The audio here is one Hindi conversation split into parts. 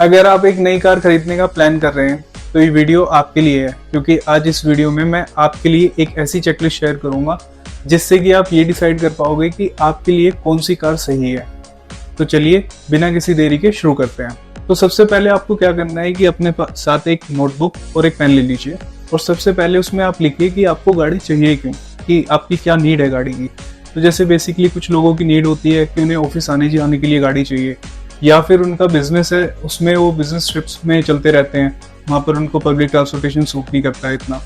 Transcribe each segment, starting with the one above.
अगर आप एक नई कार खरीदने का प्लान कर रहे हैं तो ये वीडियो आपके लिए है, क्योंकि आज इस वीडियो में मैं आपके लिए एक ऐसी चेकलिस्ट शेयर करूंगा जिससे कि आप ये डिसाइड कर पाओगे कि आपके लिए कौन सी कार सही है। तो चलिए बिना किसी देरी के शुरू करते हैं। तो सबसे पहले आपको क्या करना है कि अपने साथ एक नोटबुक और एक पेन ले लीजिए और सबसे पहले उसमें आप लिखिए कि आपको गाड़ी चाहिए क्यों, कि आपकी क्या नीड है गाड़ी की। तो जैसे बेसिकली कुछ लोगों की नीड होती है कि उन्हें ऑफिस आने जाने के लिए गाड़ी चाहिए, या फिर उनका बिजनेस है उसमें वो बिजनेस ट्रिप्स में चलते रहते हैं, वहाँ पर उनको पब्लिक ट्रांसपोर्टेशन सूट नहीं करता है इतना।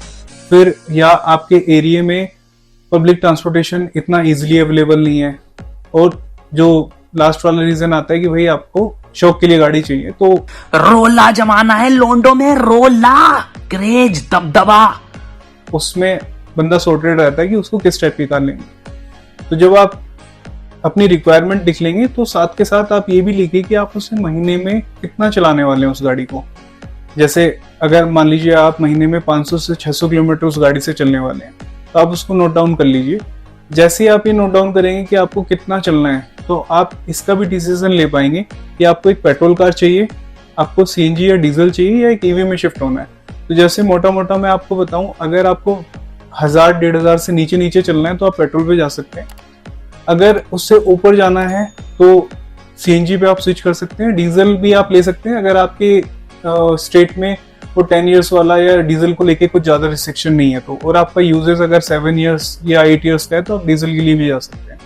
फिर या आपके एरिया में पब्लिक ट्रांसपोर्टेशन इतना इजीली अवेलेबल नहीं है। और जो लास्ट वाला रीजन आता है कि भाई आपको शौक के लिए गाड़ी चाहिए, तो रोला जमाना है लोंडो में, रोला क्रेज दबदबा, उसमें बंदा सॉर्टेड रहता है कि उसको किस टाइप की कार लेंगे। तो जब आप अपनी रिक्वायरमेंट लिख लेंगे तो साथ के साथ आप ये भी लिखिए कि आप उसे महीने में कितना चलाने वाले हैं उस गाड़ी को। जैसे अगर मान लीजिए आप महीने में 500 से 600 किलोमीटर उस गाड़ी से चलने वाले हैं, तो आप उसको नोट डाउन कर लीजिए। जैसे ही आप ये नोट डाउन करेंगे कि आपको कितना चलना है, तो आप इसका भी डिसीजन ले पाएंगे कि आपको एक पेट्रोल कार चाहिए, आपको सीएनजी या डीजल चाहिए, या एक ईवी में शिफ्ट होना है। तो जैसे मोटा मोटा मैं आपको बताऊं, अगर आपको 1000-1500 से नीचे नीचे चलना है तो आप पेट्रोल पे जा सकते हैं। अगर उससे ऊपर जाना है तो सीएनजी पे आप स्विच कर सकते हैं, डीजल भी आप ले सकते हैं अगर आपके स्टेट में वो 10 इयर्स वाला या डीजल को लेके कुछ ज्यादा रिस्ट्रिक्शन नहीं है तो, और आपका यूजेस अगर 7 इयर्स या 8 इयर्स का है तो आप डीजल के लिए भी जा सकते हैं।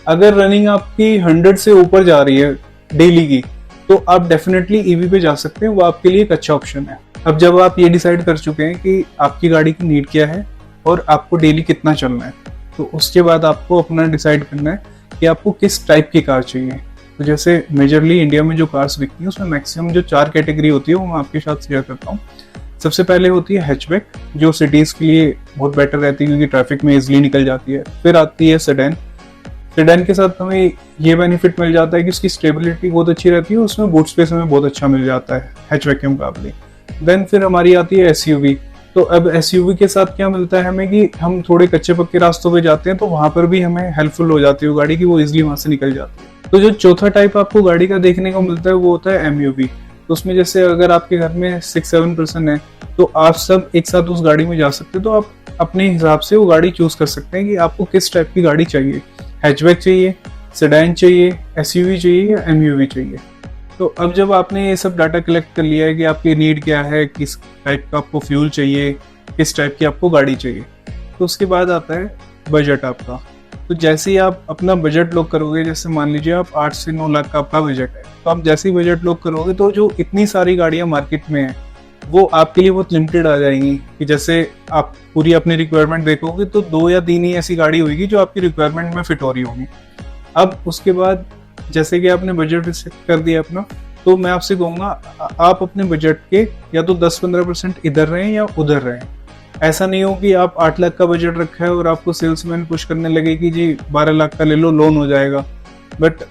अगर रनिंग आपकी 100 से ऊपर जा रही है डेली की, तो आप डेफिनेटली ईवी पे जा सकते हैं, वो आपके लिए एक अच्छा ऑप्शन है। अब जब आप ये डिसाइड कर चुके हैं कि आपकी गाड़ी की नीड क्या है और आपको डेली कितना चलना है, तो उसके बाद आपको अपना डिसाइड करना है कि आपको किस टाइप की कार चाहिए। तो जैसे मेजरली इंडिया में जो कार्स बिकती हैं उसमें मैक्सिमम जो 4 कैटेगरी होती है वो मैं आपके साथ शेयर करता हूँ। सबसे पहले होती है हैचबैक, जो सिटीज के लिए बहुत बेटर रहती है क्योंकि ट्रैफिक में इजिली निकल जाती है। फिर आती है सेडान। सेडान के साथ हमें ये बेनिफिट मिल जाता है कि उसकी स्टेबिलिटी बहुत अच्छी रहती है, उसमें बूट स्पेस हमें बहुत अच्छा मिल जाता है हैचबैक के मुकाबले। देन फिर हमारी आती है एसयूवी। तो अब एसयूवी के साथ क्या मिलता है हमें कि हम थोड़े कच्चे पक्के रास्तों पे जाते हैं तो वहां पर भी हमें हेल्पफुल हो जाती है गाड़ी की, वो इजिली वहां से निकल जाती है। तो जो चौथा टाइप आपको गाड़ी का देखने को मिलता है वो होता है एमयूवी। तो उसमें जैसे अगर आपके घर में 6-7 पर्सन है तो आप सब एक साथ उस गाड़ी में जा सकते हैं, तो आप अपने हिसाब से वो गाड़ी चूज कर सकते हैं कि आपको किस टाइप की गाड़ी चाहिए, हैचबैक चाहिए, सेडान चाहिए, एसयूवी चाहिए या एमयूवी चाहिए। तो अब जब आपने ये सब डाटा कलेक्ट कर लिया है कि आपकी नीड क्या है, किस टाइप का आपको फ्यूल चाहिए, किस टाइप की आपको गाड़ी चाहिए, तो उसके बाद आता है बजट आपका। तो जैसे ही आप अपना बजट लॉक करोगे, जैसे मान लीजिए आप 8 से 9 लाख का आपका बजट है, तो आप जैसे ही बजट लॉक करोगे तो जो इतनी सारी गाड़ियां मार्केट में है वो आपके लिए बहुत लिमिटेड आ जाएंगी। कि जैसे आप पूरी अपनी रिक्वायरमेंट देखोगे तो 2 या 3 ही ऐसी गाड़ी होगी जो आपकी रिक्वायरमेंट में फिट हो रही होगी। अब उसके बाद जैसे कि आपने बजट सेट कर दिया अपना, तो मैं आपसे कहूँगा आप अपने बजट के या तो 10-15% इधर रहें या उधर रहें। ऐसा नहीं हो कि आप 8 लाख का बजट रखा है और आपको सेल्समैन पुश करने लगे कि जी 12 लाख का ले लो, लोन हो जाएगा, बट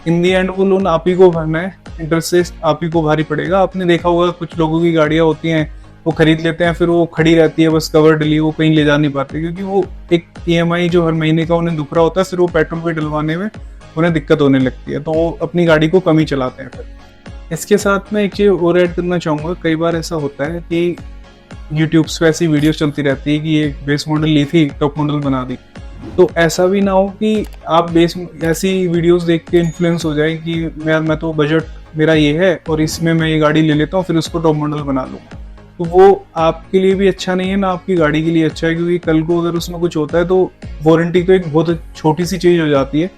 इन दी एंड वो लोन आप ही को भरना है, इंटरेस्ट आप ही को भारी पड़ेगा। आपने देखा होगा कुछ लोगों की गाड़ियाँ होती हैं वो खरीद लेते हैं, फिर वो खड़ी रहती है बस कवर डली, वो कहीं ले जा नहीं पाते क्योंकि वो एक EMI जो हर महीने का उन्हें दुख रहा होता है, फिर वो पेट्रोल पे डलवाने में उन्हें दिक्कत होने लगती है, तो वो अपनी गाड़ी को कम ही चलाते हैं। फिर इसके साथ मैं एक चीज़ और ऐड करना चाहूँगा, कई बार ऐसा होता है कि यूट्यूब पे ऐसी वीडियोस चलती रहती है कि ये बेस मॉडल ली थी टॉप मॉडल बना दी। तो ऐसा भी ना हो कि आप ऐसी वीडियोस देख के इन्फ्लुएंस हो जाए कि मैं तो बजट मेरा ये है और इसमें मैं ये गाड़ी ले लेता हूँ फिर उसको टॉप मॉडल बना लूँगा। तो वो आपके लिए भी अच्छा नहीं है ना आपकी गाड़ी के लिए अच्छा है, क्योंकि कल को अगर उसमें कुछ होता है तो वारंटी तो एक बहुत छोटी सी चीज़ हो जाती है,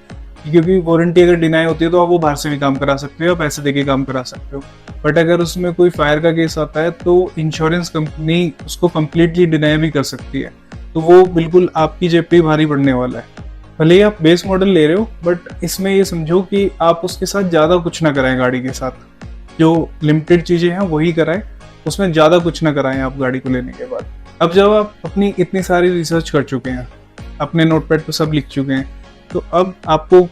क्योंकि वारंटी अगर डिनाई होती है तो आप वो बाहर से भी काम करा सकते हो, पैसे देके काम करा सकते हो। बट अगर उसमें कोई फायर का केस आता है तो इंश्योरेंस कंपनी उसको कम्प्लीटली डिनाई भी कर सकती है, तो वो बिल्कुल आपकी जेब पे भारी पड़ने वाला है। भले ही आप बेस मॉडल ले रहे हो, बट इसमें ये समझो कि आप उसके साथ ज़्यादा कुछ ना कराएं, गाड़ी के साथ जो लिमिटेड चीज़ें हैं वही कराएं, उसमें ज़्यादा कुछ ना कराएं आप गाड़ी को लेने के बाद। अब जब आप अपनी इतनी सारी रिसर्च कर चुके हैं, अपने नोटपैड पर सब लिख चुके हैं, तो अब आपको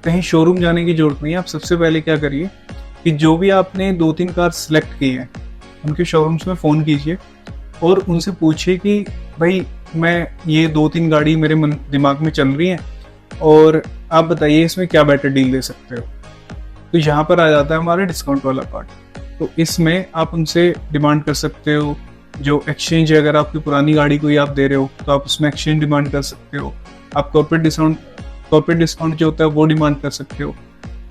कहीं शोरूम जाने की जरूरत नहीं है। आप सबसे पहले क्या करिए कि जो भी आपने 2-3 कार सिलेक्ट की हैं उनके शोरूम्स में फ़ोन कीजिए और उनसे पूछिए कि भाई मैं ये 2-3 गाड़ी मेरे दिमाग में चल रही हैं और आप बताइए इसमें क्या बेटर डील दे सकते हो। तो यहाँ पर आ जाता है हमारा डिस्काउंट वाला पार्ट। तो इसमें आप उनसे डिमांड कर सकते हो जो एक्सचेंज है। अगर आपकी पुरानी गाड़ी कोई आप दे रहे हो तो आप उसमें एक्सचेंज डिमांड कर सकते हो। आप कॉर्पोरेट डिस्काउंट जो होता है वो डिमांड कर सकते हो।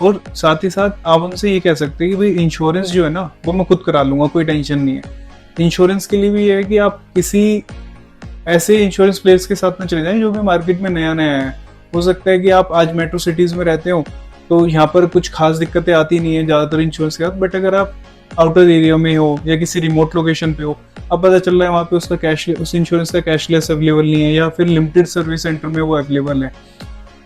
और साथ ही साथ आप उनसे ये कह सकते हैं कि भाई इंश्योरेंस जो है ना वो मैं खुद करा लूंगा, कोई टेंशन नहीं है। इंश्योरेंस के लिए भी ये है कि आप किसी ऐसे इंश्योरेंस प्लेयर्स के साथ में चले जाएं जो भी मार्केट में नया नया है। हो सकता है कि आप आज मेट्रो सिटीज में रहते हो तो यहाँ पर कुछ खास दिक्कतें आती नहीं है ज़्यादातर इंश्योरेंस के साथ, बट अगर आप आउटर एरिया में हो या किसी रिमोट लोकेशन पे हो, अब पता चल रहा है वहाँ पे उसका कैशलेस, उस इंश्योरेंस का कैशलेस अवेलेबल नहीं है या फिर लिमिटेड सर्विस सेंटर में वो अवेलेबल है,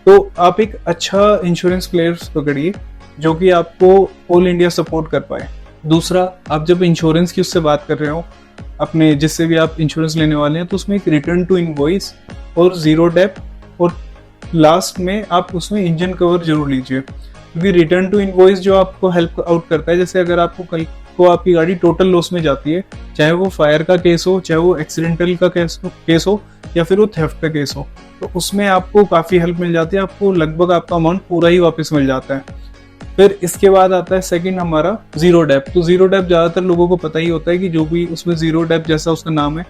तो आप एक अच्छा इंश्योरेंस प्लेयर्स पकड़िए जो कि आपको ऑल इंडिया सपोर्ट कर पाए। दूसरा, आप जब इंश्योरेंस की उससे बात कर रहे हो अपने जिससे भी आप इंश्योरेंस लेने वाले हैं, तो उसमें एक रिटर्न टू इनवॉइस और जीरो डेप और लास्ट में आप उसमें इंजन कवर जरूर लीजिए, क्योंकि रिटर्न टू इनवॉइस जो आपको हेल्प आउट करता है, जैसे अगर आपको कल को आपकी गाड़ी टोटल लॉस में जाती है, चाहे वो फायर का केस हो, चाहे वो एक्सीडेंटल का केस हो या फिर वो थेफ्ट का केस हो, तो उसमें आपको काफ़ी हेल्प मिल जाती है, आपको लगभग आपका अमाउंट पूरा ही वापस मिल जाता है। फिर इसके बाद आता है सेकंड हमारा जीरो डेप। तो जीरो डेप ज़्यादातर लोगों को पता ही होता है कि जो भी उसमें जीरो डेप जैसा उसका नाम है,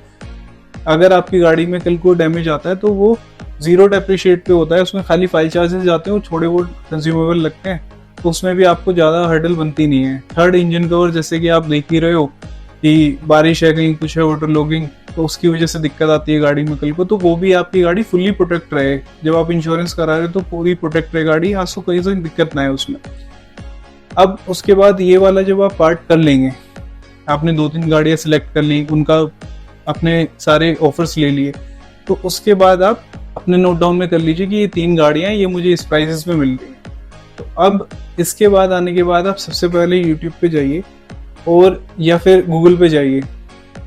अगर आपकी गाड़ी में कल को डैमेज आता है तो वो जीरो डेप्रिशिएट पे होता है, उसमें खाली फाइल चार्जेस जाते हैं, थोड़े बहुत कंज्यूमेबल लगते हैं, तो उसमें भी आपको ज़्यादा हर्डल बनती नहीं है। थर्ड, इंजन कवर, जैसे कि आप देख ही रहे हो कि बारिश है, कहीं कुछ है, वाटर लॉगिंग, तो उसकी वजह से दिक्कत आती है गाड़ी में कल को, तो वो भी आपकी गाड़ी फुल्ली प्रोटेक्ट रहे। जब आप इंश्योरेंस करा रहे हो तो पूरी प्रोटेक्ट रहे गाड़ी, आपको कहीं से दिक्कत ना है उसमें। अब उसके बाद ये वाला जब आप पार्ट कर लेंगे, आपने 2-3 गाड़ियाँ सिलेक्ट कर ली, उनका अपने सारे ऑफर्स ले लिए, तो उसके बाद आप अपने नोट डाउन में कर लीजिए कि ये 3 गाड़ियाँ ये मुझे इस प्राइसेस में मिल रही हैं। तो अब इसके बाद आने के बाद आप सबसे पहले यूट्यूब पे जाइए और या फिर गूगल पे जाइए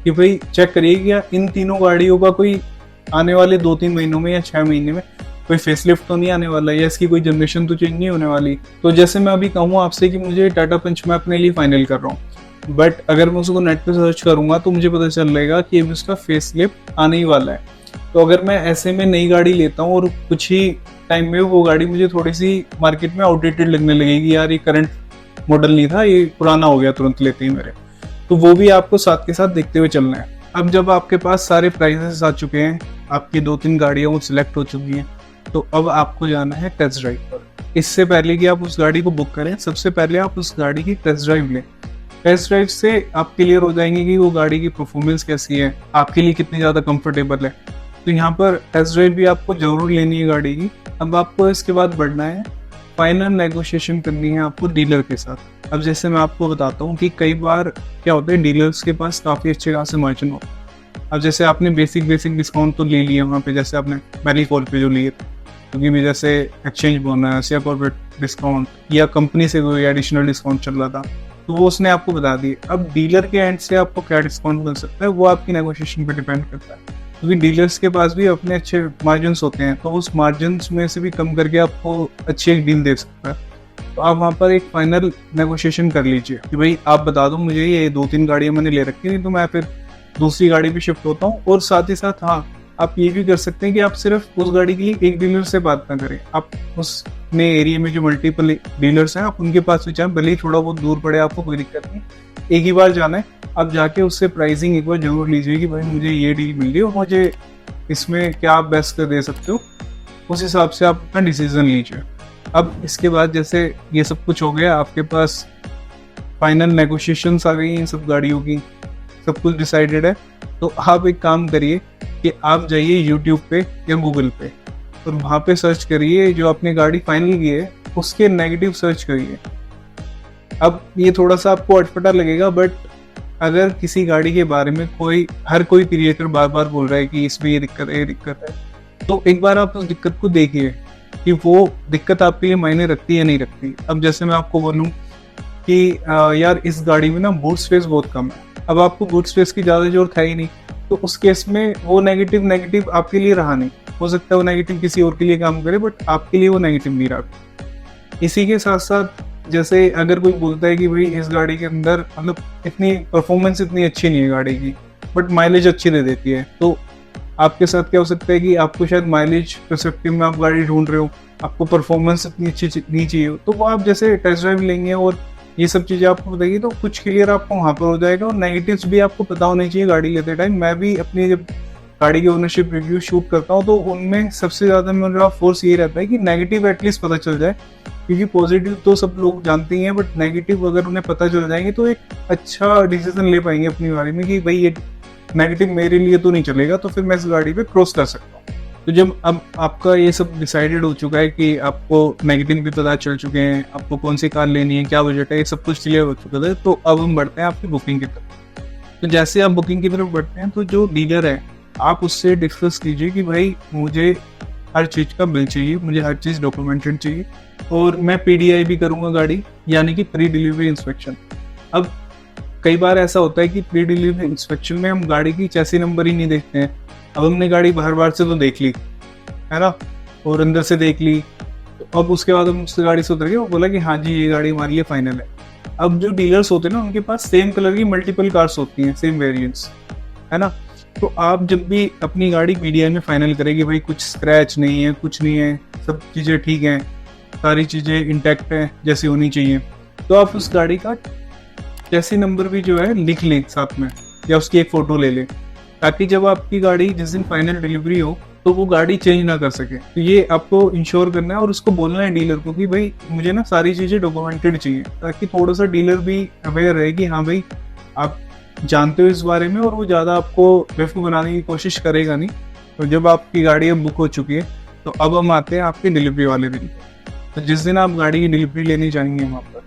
कि भाई चेक करिए कि इन तीनों गाड़ियों का कोई आने वाले 2-3 महीनों में या 6 महीने में कोई फेसलिफ्ट तो नहीं आने वाला है या इसकी कोई जनरेशन तो चेंज नहीं होने वाली। तो जैसे मैं अभी कहूँ आपसे कि मुझे टाटा पंच मैं अपने लिए फाइनल कर रहा हूँ, बट अगर मैं उसको नेट पे सर्च करूंगा तो मुझे पता चल जाएगा कि अभी उसका फेसलिफ्ट आने ही वाला है। तो अगर मैं ऐसे में नई गाड़ी लेता हूँ और कुछ ही टाइम में वो गाड़ी मुझे थोड़ी सी मार्केट में आउटडेटेड लगने लगेगी, यार ये करंट मॉडल नहीं था, ये पुराना हो गया तुरंत लेते ही मेरे, तो वो भी आपको साथ के साथ देखते हुए चलना है। अब जब आपके पास सारे प्राइसेस आ चुके हैं, आपकी 2-3 गाड़ियाँ वो सिलेक्ट हो चुकी हैं, तो अब आपको जाना है टेस्ट ड्राइव पर। इससे पहले कि आप उस गाड़ी को बुक करें, सबसे पहले आप उस गाड़ी की टेस्ट ड्राइव लें। टेस्ट ड्राइव से आप क्लियर हो जाएंगे कि वो गाड़ी की परफॉर्मेंस कैसी है, आपके लिए कितनी ज़्यादा कंफर्टेबल है। तो यहाँ पर टेस्ट ड्राइव भी आपको जरूर लेनी है गाड़ी की। अब आपको इसके बाद बढ़ना है, फाइनल नेगोशिएशन करनी है आपको डीलर के साथ। अब जैसे मैं आपको बताता हूँ कि कई बार क्या होता है, डीलर्स के पास काफ़ी अच्छे खासे मार्जिन होते हैं। अब जैसे आपने बेसिक डिस्काउंट तो ले लिए वहाँ पे, जैसे आपने पहली कॉल पे जो लिए थे, क्योंकि भी जैसे एक्सचेंज बोनस या कॉर्पोरेट डिस्काउंट या कंपनी से कोई एडिशनल डिस्काउंट चल रहा था, तो वो उसने आपको बता दिए। अब डीलर के एंड से आपको क्या डिस्काउंट मिल सकता है वो आपकी नेगोशिएशन पे डिपेंड करता है, क्योंकि डीलर्स के पास भी अपने अच्छे मार्जिन होते हैं, तो उस मार्जिन में से भी कम करके आपको अच्छी एक डील दे सकता है। तो आप वहाँ पर एक फाइनल नेगोशिएशन कर लीजिए कि भाई आप बता दो मुझे ये 2-3 गाड़ियाँ मैंने ले रखी थी, तो मैं फिर दूसरी गाड़ी पे शिफ्ट होता हूँ। और साथ ही साथ हाँ, आप ये भी कर सकते हैं कि आप सिर्फ उस गाड़ी के लिए एक डीलर से बात ना करें, आप उस नए एरिया में जो मल्टीपल डीलर्स हैं आप उनके पास भी जाएं, भले ही थोड़ा बहुत दूर पड़े आपको कोई दिक्कत नहीं, एक ही बार जाना है, आप जाके उससे प्राइसिंग एक बार जरूर लीजिए कि भाई मुझे ये डील मिल रही है और मुझे इसमें क्या आप बेस्ट कर दे सकते हो, उस हिसाब से आप अपना डिसीजन लीजिए। अब इसके बाद जैसे ये सब कुछ हो गया, आपके पास फाइनल नेगोशिएशंस आ गई इन सब गाड़ियों की, सब कुछ डिसाइडेड है, तो आप एक काम करिए कि आप जाइए यूट्यूब पे या गूगल पे और वहाँ पे सर्च करिए जो आपने गाड़ी फाइनल की है उसके नेगेटिव सर्च करिए। अब ये थोड़ा सा आपको अटपटा लगेगा, बट अगर किसी गाड़ी के बारे में हर कोई क्रिएटर बार बार बोल रहा है कि इसमें ये दिक्कत है, ये दिक्कत है, तो एक बार आप उस दिक्कत को देखिए कि वो दिक्कत आपके लिए मायने रखती है या नहीं रखती। अब जैसे मैं आपको बोलूँ कि यार इस गाड़ी में ना बूट स्पेस बहुत कम है, अब आपको बूट स्पेस की ज़्यादा जरूरत है ही नहीं, तो उस केस में वो नेगेटिव आपके लिए रहा नहीं। हो सकता है वो नेगेटिव किसी और के लिए काम करे, बट आपके लिए वो नेगेटिव नहीं रहा। इसी के साथ साथ जैसे अगर कोई बोलता है कि भाई इस गाड़ी के अंदर मतलब इतनी परफॉर्मेंस इतनी अच्छी नहीं है गाड़ी की, बट माइलेज अच्छी दे देती है, तो आपके साथ क्या हो सकता है कि आपको शायद माइलेज परस्पेक्टिव में आप गाड़ी ढूंढ रहे हो, आपको परफॉर्मेंस इतनी अच्छी नहीं चाहिए, तो वो आप जैसे टेस्ट ड्राइव लेंगे और ये सब चीज़ें आपको बताइए तो कुछ क्लियर आपको वहाँ पर हो जाएगा। और नेगेटिव्स भी आपको पता होने चाहिए गाड़ी लेते टाइम। मैं भी अपनी जब गाड़ी की ओनरशिप रिव्यू शूट करता हूँ तो उनमें सबसे ज़्यादा मेरा फोर्स ये रहता है कि नेगेटिव एटलीस्ट पता चल जाए, क्योंकि पॉजिटिव तो सब लोग जानते ही हैं, बट नेगेटिव अगर उन्हें पता चल जाएंगे तो एक अच्छा डिसीजन ले पाएंगे अपनी बारे में कि भाई ये नेगेटिव मेरे लिए तो नहीं चलेगा, तो फिर मैं इस गाड़ी पे क्रॉस कर सकता हूँ। तो जब अब आपका ये सब डिसाइडेड हो चुका है कि आपको नेगेटिव भी पता चल चुके हैं, आपको कौन सी कार लेनी है, क्या बजट है, ये सब कुछ क्लियर हो चुका है, तो अब हम बढ़ते हैं आपकी बुकिंग की तरफ। तो जैसे आप बुकिंग की तरफ बढ़ते हैं तो जो डीलर है आप उससे डिस्कस कीजिए कि भाई मुझे हर चीज़ का बिल चाहिए, मुझे हर चीज़ डॉक्यूमेंटेड चाहिए, और मैं PDI भी करूँगा गाड़ी, यानी कि प्री डिलीवरी इंस्पेक्शन। अब कई बार ऐसा होता है कि प्री डिलीवरी इंस्पेक्शन में हम गाड़ी की चैसी नंबर ही नहीं देखते हैं। अब हमने गाड़ी बाहर बाहर से तो देख ली है ना, और अंदर से देख ली, तो अब उसके बाद हम उस गाड़ी से उतर गए, वो बोला कि हाँ जी ये गाड़ी हमारी ये फाइनल है। अब जो डीलर्स होते हैं ना उनके पास सेम कलर की मल्टीपल कार्स होती हैं, सेम वेरिएंट्स, है ना। तो आप जब भी अपनी गाड़ी PDI में फाइनल करेंगे, भाई कुछ स्क्रैच नहीं है, कुछ नहीं है, सब चीज़ें ठीक हैं, सारी चीज़ें इंटैक्ट हैं जैसी होनी चाहिए, तो आप उस गाड़ी का चैसी नंबर भी जो है लिख लें साथ में, या उसकी एक फ़ोटो ले लें, ताकि जब आपकी गाड़ी जिस दिन फाइनल डिलीवरी हो तो वो गाड़ी चेंज ना कर सके। तो ये आपको इंश्योर करना है और उसको बोलना है डीलर को कि भाई मुझे ना सारी चीज़ें डॉक्यूमेंटेड चाहिए, ताकि थोड़ा सा डीलर भी अवेयर रहे कि हाँ भाई आप जानते हो इस बारे में, और वो ज़्यादा आपको बेवकूफ़ बनाने की कोशिश करेगा नहीं। तो जब आपकी गाड़ी अब बुक हो चुकी है तो अब हम आते हैं आपके डिलीवरी वाले दिन। तो जिस दिन आप गाड़ी की डिलीवरी लेने जाएंगे वहाँ पर,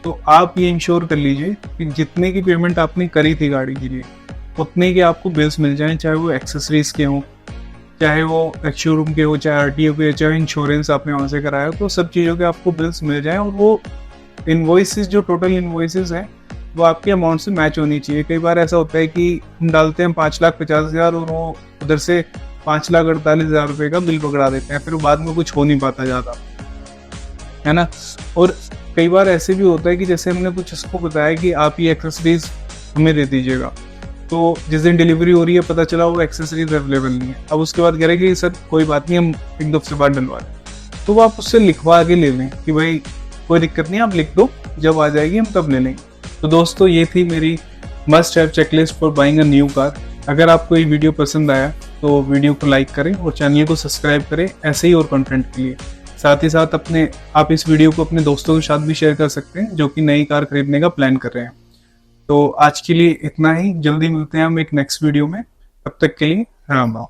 तो आप ये इंश्योर कर लीजिए कि जितने की पेमेंट आपने करी थी गाड़ी के लिए उतने के आपको बिल्स मिल जाएं, चाहे वो एक्सेसरीज के हों, चाहे वो शोरूम के हो, चाहे RTO के, चाहे इंश्योरेंस आपने वहाँ से कराया हो, तो सब चीज़ों के आपको बिल्स मिल जाएं। और वो इन्वॉइसेस जो टोटल इन्वॉइसेस हैं वो आपके अमाउंट से मैच होनी चाहिए। कई बार ऐसा होता है कि हम डालते हैं 5,50,000 और वो उधर से 5,48,000 रुपये का बिल पकड़ा देते हैं, फिर बाद में कुछ हो नहीं पाता ज़्यादा, है ना। और कई बार ऐसे भी होता है कि जैसे हमने कुछ उसको बताया कि आप ये एक्सेसरीज हमें दे दीजिएगा, तो जिस दिन डिलीवरी हो रही है पता चला वो एक्सेसरीज अवेलेबल नहीं है। अब उसके बाद कह रहे कि सर कोई बात नहीं, हम एक दो हफ्ते बाद डलवा दें, तो वो आप उससे लिखवा के ले लें कि भाई कोई दिक्कत नहीं, आप लिख दो, जब आ जाएगी हम तब ले लेंगे। तो दोस्तों ये थी मेरी must have checklist for buying a new car. अगर आपको ये वीडियो पसंद आया तो वीडियो को लाइक करें और चैनल को सब्सक्राइब करें ऐसे ही और कंटेंट के लिए। साथ ही साथ आप इस वीडियो को अपने दोस्तों के साथ भी शेयर कर सकते हैं जो कि नई कार खरीदने का प्लान कर रहे हैं। तो आज के लिए इतना ही, जल्दी मिलते हैं हम एक नेक्स्ट वीडियो में, तब तक के लिए राम राम।